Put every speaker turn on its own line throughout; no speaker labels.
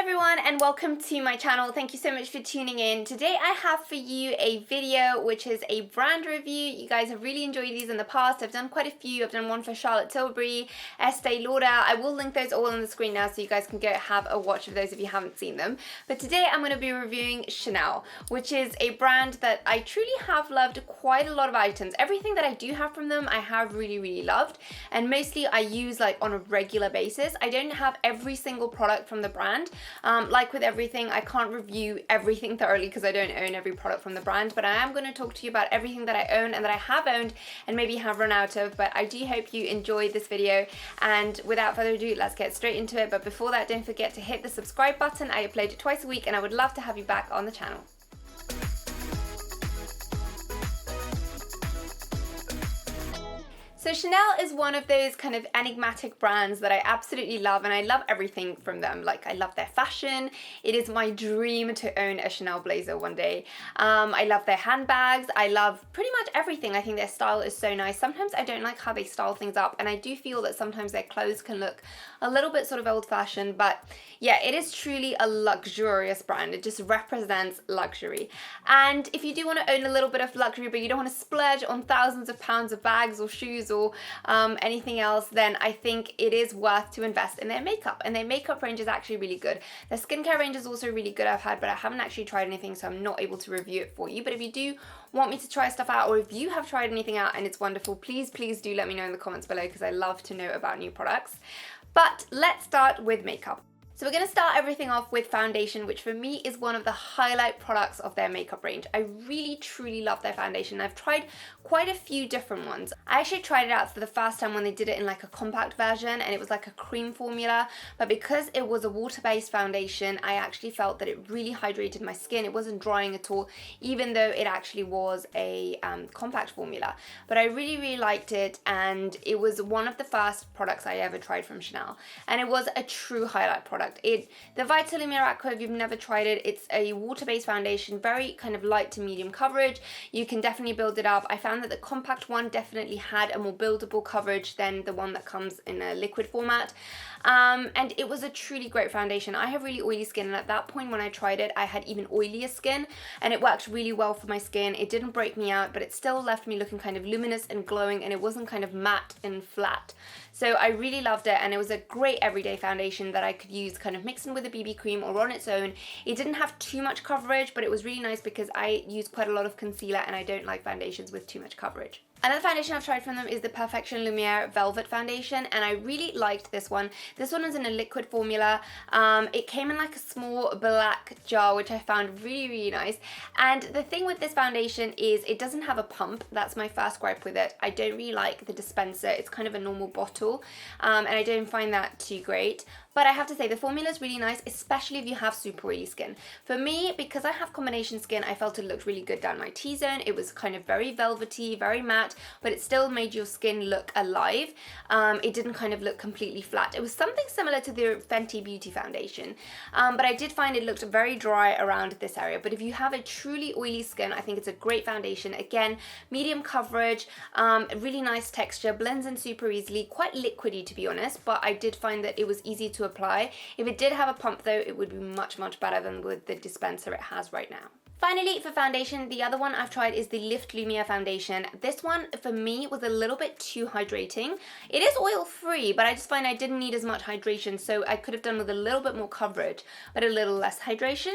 everyone and welcome to my channel. Thank you so much for tuning in. Today I have for you a video which is a brand review. You guys have really enjoyed these in the past. I've done quite a few. I've done one for Charlotte Tilbury, Estee Lauder. I will link those all on the screen now so you guys can go have a watch of those if you haven't seen them. But today I'm going to be reviewing Chanel, which is a brand that I truly have loved quite a lot of items. Everything that I do have from them I have really loved, and mostly I use like on a regular basis. I don't have every single product from the brand. Like with everything, I can't review everything thoroughly because I don't own every product from the brand, but I am going to talk to you about everything that I own and that I have owned and maybe have run out of. But I do hope you enjoyed this video, and without further ado, let's get straight into it. But before that, don't forget to hit the subscribe button. I upload it twice a week and I would love to have you back on the channel. So Chanel is one of those kind of enigmatic brands that I absolutely love, and I love everything from them. Like, I love their fashion. It is my dream to own a Chanel blazer one day. I love their handbags. I love pretty much everything. I think their style is so nice. Sometimes I don't like how they style things up, and I do feel that sometimes their clothes can look a little bit sort of old-fashioned, but yeah, it is truly a luxurious brand. It just represents luxury. And if you do want to own a little bit of luxury, but you don't want to splurge on thousands of pounds of bags or shoes or anything else, then I think it is worth to invest in their makeup. And their makeup range is actually really good. Their skincare range is also really good. I've had, but I haven't actually tried anything, so I'm not able to review it for you. But if you do want me to try stuff out, or if you have tried anything out and it's wonderful, please do let me know in the comments below, because I love to know about new products. But let's start with makeup. So we're going to start everything off with foundation, which for me is one of the highlight products of their makeup range. I really truly love their foundation. I've tried quite a few different ones. I actually tried it out for the first time when they did it in like a compact version, and it was like a cream formula, but because it was a water-based foundation, I actually felt that it really hydrated my skin. It wasn't drying at all, even though it actually was a compact formula. But I really liked it, and it was one of the first products I ever tried from Chanel, and it was a true highlight product. The Vitalumiere Aqua, if you've never tried it, it's a water-based foundation, very kind of light to medium coverage. You can definitely build it up. I found that the compact one definitely had a more buildable coverage than the one that comes in a liquid format. And it was a truly great foundation. I have really oily skin, and at that point when I tried it, I had even oilier skin, and it worked really well for my skin. It didn't break me out, but it still left me looking kind of luminous and glowing, and it wasn't kind of matte and flat. So I really loved it, and it was a great everyday foundation that I could use kind of mixed in with a BB cream or on its own. It didn't have too much coverage, but it was really nice because I use quite a lot of concealer, and I don't like foundations with too much coverage. Another foundation I've tried from them is the Perfection Lumiere Velvet Foundation, and I really liked this one. This one was in a liquid formula. It came in like a small black jar, which I found really nice. And the thing with this foundation is it doesn't have a pump. That's my first gripe with it. I don't really like the dispenser. It's kind of a normal bottle, and I don't find that too great. But I have to say, the formula is really nice, especially if you have super oily skin. For me, because I have combination skin, I felt it looked really good down my T-zone. It was kind of very velvety, very matte, but it still made your skin look alive. It didn't kind of look completely flat. It was something similar to the Fenty Beauty foundation, but I did find it looked very dry around this area. But if you have a truly oily skin, I think it's a great foundation. Again, medium coverage, really nice texture, blends in super easily, quite liquidy to be honest, but I did find that it was easy to apply. If it did have a pump though, it would be much better than with the dispenser it has right now. Finally, for foundation, the other one I've tried is the Lift Lumiere foundation. This one, for me, was a little bit too hydrating. It is oil-free, but I just find I didn't need as much hydration, so I could have done with a little bit more coverage, but a little less hydration.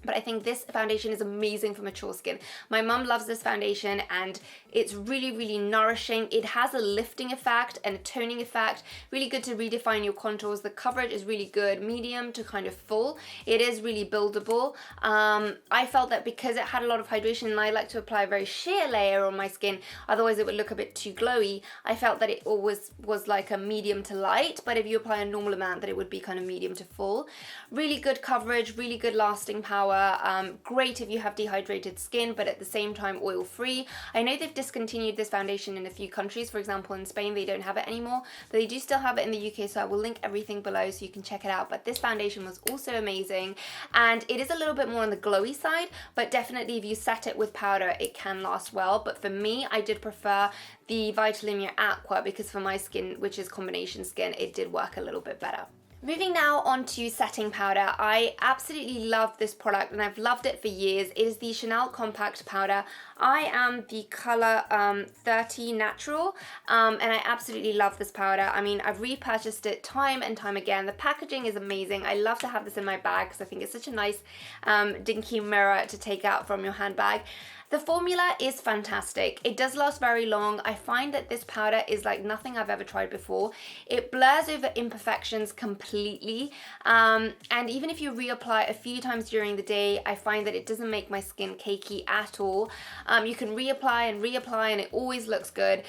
But I think this foundation is amazing for mature skin. My mum loves this foundation, and it's really nourishing. It has a lifting effect and a toning effect. Really good to redefine your contours. The coverage is really good, medium to kind of full. It is really buildable. I felt that because it had a lot of hydration, and I like to apply a very sheer layer on my skin, otherwise it would look a bit too glowy. I felt that it always was like a medium to light, but if you apply a normal amount, that it would be kind of medium to full. Really good coverage, really good lasting power. Great if you have dehydrated skin, but at the same time oil-free. I know they've discontinued this foundation in a few countries. For example, in Spain they don't have it anymore, but they do still have it in the UK, so I will link everything below so you can check it out. But this foundation was also amazing, and it is a little bit more on the glowy side, but definitely if you set it with powder it can last well. But for me, I did prefer the Vitalumiere Aqua because for my skin, which is combination skin, it did work a little bit better. Moving now on to setting powder. I absolutely love this product and I've loved it for years. It is the Chanel Compact Powder. I am the color 30 Natural and I absolutely love this powder. I mean, I've repurchased it time and time again. The packaging is amazing. I love to have this in my bag because I think it's such a nice dinky mirror to take out from your handbag. The formula is fantastic. It does last very long. I find that this powder is like nothing I've ever tried before. It blurs over imperfections completely. And even if you reapply a few times during the day, I find that it doesn't make my skin cakey at all. You can reapply and it always looks good.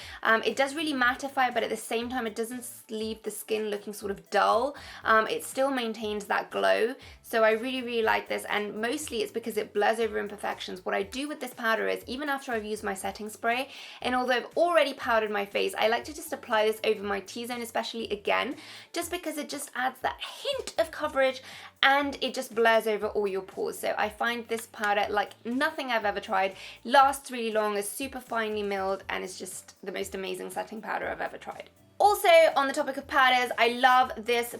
It does really mattify, but at the same time, it doesn't leave the skin looking sort of dull. It still maintains that glow. So I really, really like this, and mostly it's because it blurs over imperfections. What I do with this powder is, even after I've used my setting spray, and although I've already powdered my face, I like to just apply this over my T-zone especially again, just because it just adds that hint of coverage and it just blurs over all your pores. So I find this powder like nothing I've ever tried, lasts really long, is super finely milled, and is just the most amazing setting powder I've ever tried. Also, on the topic of powders, I love this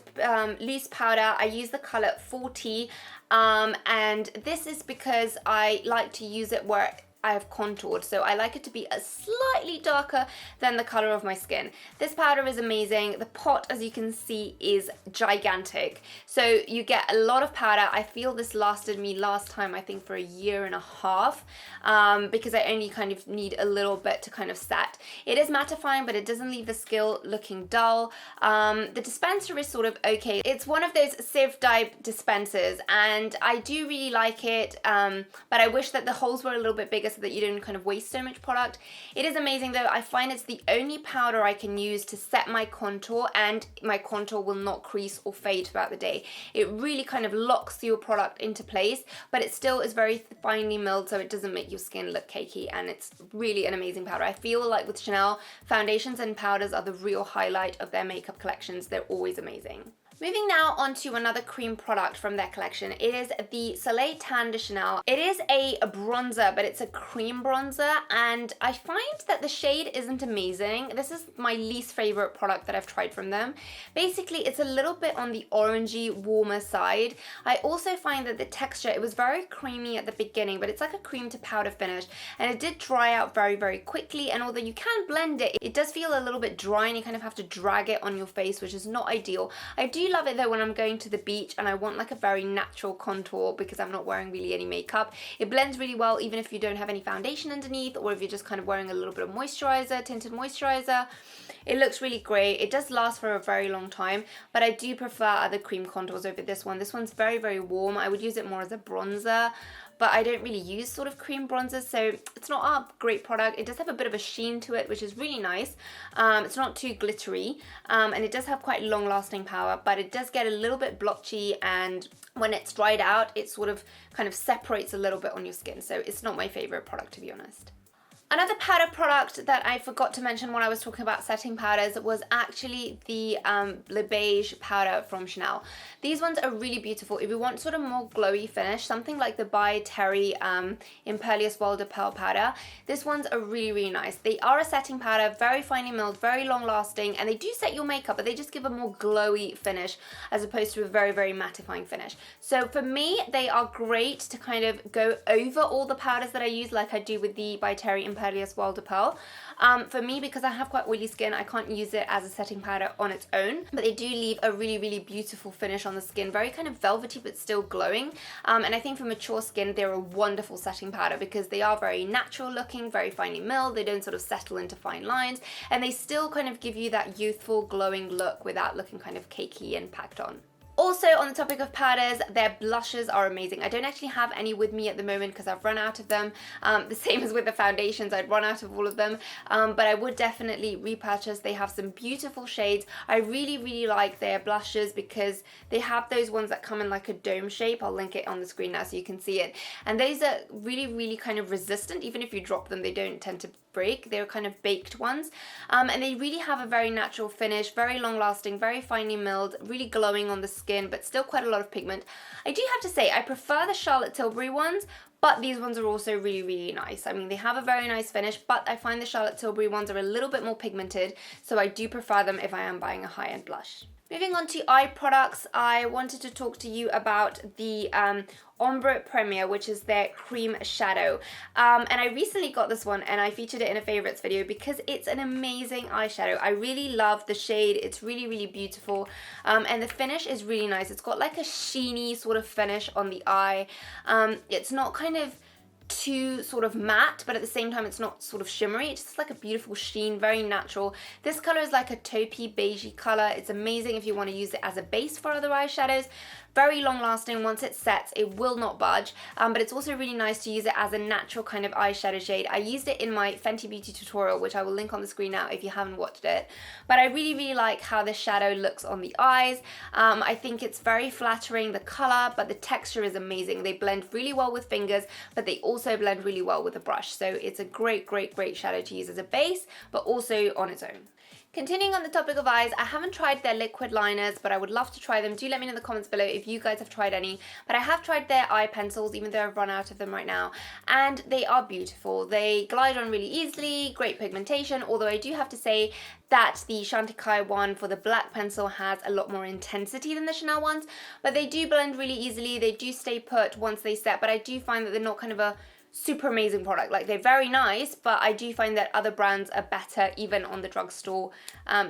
loose powder. I use the color 40, and this is because I like to use it where I have contoured, so I like it to be a slightly darker than the color of my skin. This powder is amazing. The pot, as you can see, is gigantic, so you get a lot of powder. I feel this lasted me last time, I think, for a year and a half, because I only kind of need a little bit to kind of set. It is mattifying, but it doesn't leave the skin looking dull. The dispenser is sort of okay. It's one of those sieve dye dispensers, and I do really like it, but I wish that the holes were a little bit bigger so that you don't kind of waste so much product. It is amazing though. I find it's the only powder I can use to set my contour, and my contour will not crease or fade throughout the day. It really kind of locks your product into place, but it still is very finely milled, so it doesn't make your skin look cakey, and it's really an amazing powder. I feel like with Chanel, foundations and powders are the real highlight of their makeup collections. They're always amazing. Moving now on to another cream product from their collection. It is the Soleil Tan de Chanel. It is a bronzer, but it's a cream bronzer, and I find that the shade isn't amazing. This is my least favorite product that I've tried from them. Basically, it's a little bit on the orangey, warmer side. I also find that the texture, it was very creamy at the beginning, but it's like a cream to powder finish, and it did dry out very, very quickly, and although you can blend it, it does feel a little bit dry, and you kind of have to drag it on your face, which is not ideal. I do love it though when I'm going to the beach and I want like a very natural contour because I'm not wearing really any makeup. It blends really well even if you don't have any foundation underneath, or if you're just kind of wearing a little bit of moisturizer, tinted moisturizer. It looks really great. It does last for a very long time, but I do prefer other cream contours over this one. This one's very, very warm. I would use it more as a bronzer, but I don't really use sort of cream bronzers, so it's not a great product. It does have a bit of a sheen to it, which is really nice. It's not too glittery, and it does have quite long-lasting power, but it does get a little bit blotchy, and when it's dried out, it sort of kind of separates a little bit on your skin, so it's not my favorite product, to be honest. Another powder product that I forgot to mention when I was talking about setting powders was actually the Le Beige powder from Chanel. These ones are really beautiful. If you want sort of more glowy finish, something like the By Terry Imperlious Voile de Pearl powder, these ones are really, really nice. They are a setting powder, very finely milled, very long lasting, and they do set your makeup, but they just give a more glowy finish as opposed to a very, very mattifying finish. So for me, they are great to kind of go over all the powders that I use, like I do with the By Terry Imperlious Voile de Pearl. For me, because I have quite oily skin, I can't use it as a setting powder on its own, but they do leave a really, really beautiful finish on the skin, very kind of velvety but still glowing. And I think for mature skin, they're a wonderful setting powder because they are very natural looking, very finely milled, they don't sort of settle into fine lines, and they still kind of give you that youthful, glowing look without looking kind of cakey and packed on. Also, on the topic of powders, their blushes are amazing. I don't actually have any with me at the moment because I've run out of them. The same as with the foundations, I'd run out of all of them. But I would definitely repurchase. They have some beautiful shades. I really, really like their blushes because they have those ones that come in like a dome shape. I'll link it on the screen now so you can see it. And those are really, really kind of resistant. Even if you drop them, they don't tend to break. They're kind of baked ones, and they really have a very natural finish, very long lasting, very finely milled, really glowing on the skin, but still quite a lot of pigment. I do have to say I prefer the Charlotte Tilbury ones, but these ones are also really, really nice. I mean, they have a very nice finish, but I find the Charlotte Tilbury ones are a little bit more pigmented, so I do prefer them if I am buying a high-end blush. Moving on to eye products, I wanted to talk to you about the Ombre Premiere, which is their cream shadow. And I recently got this one and I featured it in a favorites video because it's an amazing eyeshadow. I really love the shade. It's really, really beautiful. And the finish is really nice. It's got like a sheeny sort of finish on the eye. It's not kind of too sort of matte, but at the same time it's not sort of shimmery. It's just like a beautiful sheen, very natural. This color is like a taupey beigey color. It's amazing if you want to use it as a base for other eyeshadows. Very long lasting. Once it sets, it will not budge, but it's also really nice to use it as a natural kind of eyeshadow shade. I used it in my Fenty Beauty tutorial, which I will link on the screen now if you haven't watched it, but I really, really like how the shadow looks on the eyes. I think it's very flattering, the color, but the texture is amazing. They blend really well with fingers, but they also blend really well with a brush, so it's a great, great, great shadow to use as a base, but also on its own. Continuing on the topic of eyes, I haven't tried their liquid liners, but I would love to try them. Do let me know in the comments below if you guys have tried any. But I have tried their eye pencils, even though I've run out of them right now, and they are beautiful. They glide on really easily, great pigmentation, although I do have to say that the Chantecaille one for the black pencil has a lot more intensity than the Chanel ones, but they do blend really easily. They do stay put once they set, but I do find that they're not kind of a super amazing product. Like, they're very nice, but I do find that other brands are better even on the drugstore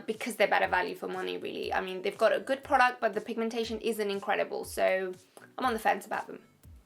because they're better value for money, really. I mean, they've got a good product, but the pigmentation isn't incredible, so I'm on the fence about them.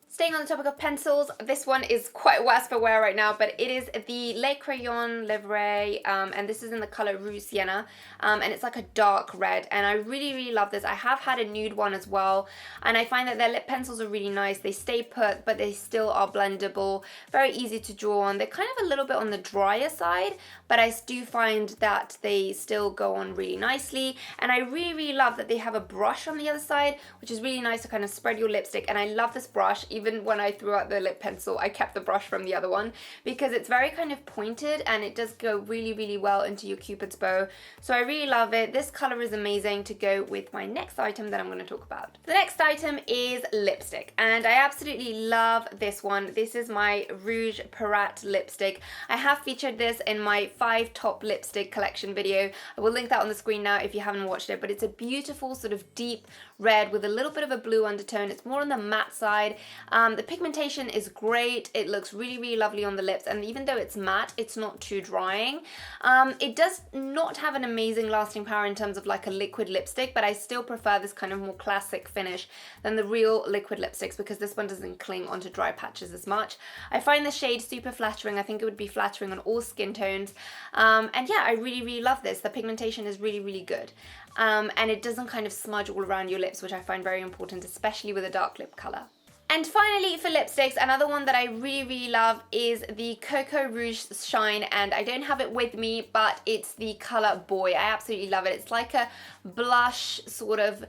Staying on the topic of pencils, this one is quite worse for wear right now, but it is the Le Crayon LEVRES, and this is in the color Roux Sienna, and it's like a dark red, and I really, really love this. I have had a nude one as well, and I find that their lip pencils are really nice. They stay put, but they still are blendable, very easy to draw on. They're kind of a little bit on the drier side, but I do find that they still go on really nicely, and I really, really love that they have a brush on the other side, which is really nice to kind of spread your lipstick, and I love this brush. Even when I threw out the lip pencil, I kept the brush from the other one because it's very kind of pointed and it does go really, really well into your Cupid's bow. So I really love it. This color is amazing to go with my next item that I'm going to talk about. The next item is lipstick, and I absolutely love this one. This is my Rouge Parat lipstick. I have featured this in my 5 top lipstick collection video. I will link that on the screen now if you haven't watched it, but it's a beautiful sort of deep red with a little bit of a blue undertone. It's more on the matte side. The pigmentation is great. It looks really, really lovely on the lips, and even though it's matte, it's not too drying. It does not have an amazing lasting power in terms of like a liquid lipstick, but I still prefer this kind of more classic finish than the real liquid lipsticks because this one doesn't cling onto dry patches as much. I find the shade super flattering. I think it would be flattering on all skin tones. And yeah, I really, really love this. The pigmentation is really, really good. And it doesn't kind of smudge all around your lips, which I find very important, especially with a dark lip color. And finally, for lipsticks, another one that I really, really love is the Coco Rouge Shine, and I don't have it with me, but it's the color Boy. I absolutely love it. It's like a blush sort of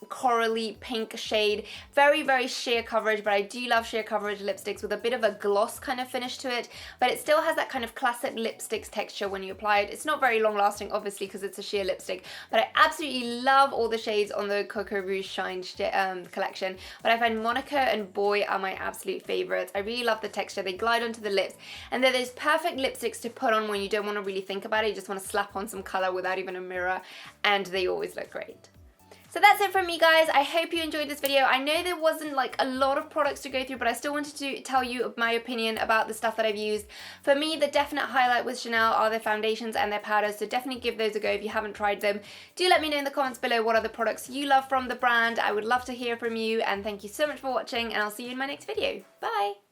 corally pink shade. Very, very sheer coverage, but I do love sheer coverage lipsticks with a bit of a gloss kind of finish to it, but it still has that kind of classic lipsticks texture when you apply it. It's not very long lasting, obviously, because it's a sheer lipstick, but I absolutely love all the shades on the Coco Rouge Shine collection, but I find Monaco and Boy are my absolute favorites. I really love the texture. They glide onto the lips, and they're those perfect lipsticks to put on when you don't want to really think about it. You just want to slap on some color without even a mirror, and they always look great. So that's it from me, guys. I hope you enjoyed this video. I know there wasn't like a lot of products to go through, but I still wanted to tell you my opinion about the stuff that I've used. For me, the definite highlight with Chanel are their foundations and their powders, so definitely give those a go if you haven't tried them. Do let me know in the comments below what other products you love from the brand. I would love to hear from you, and thank you so much for watching, and I'll see you in my next video. Bye!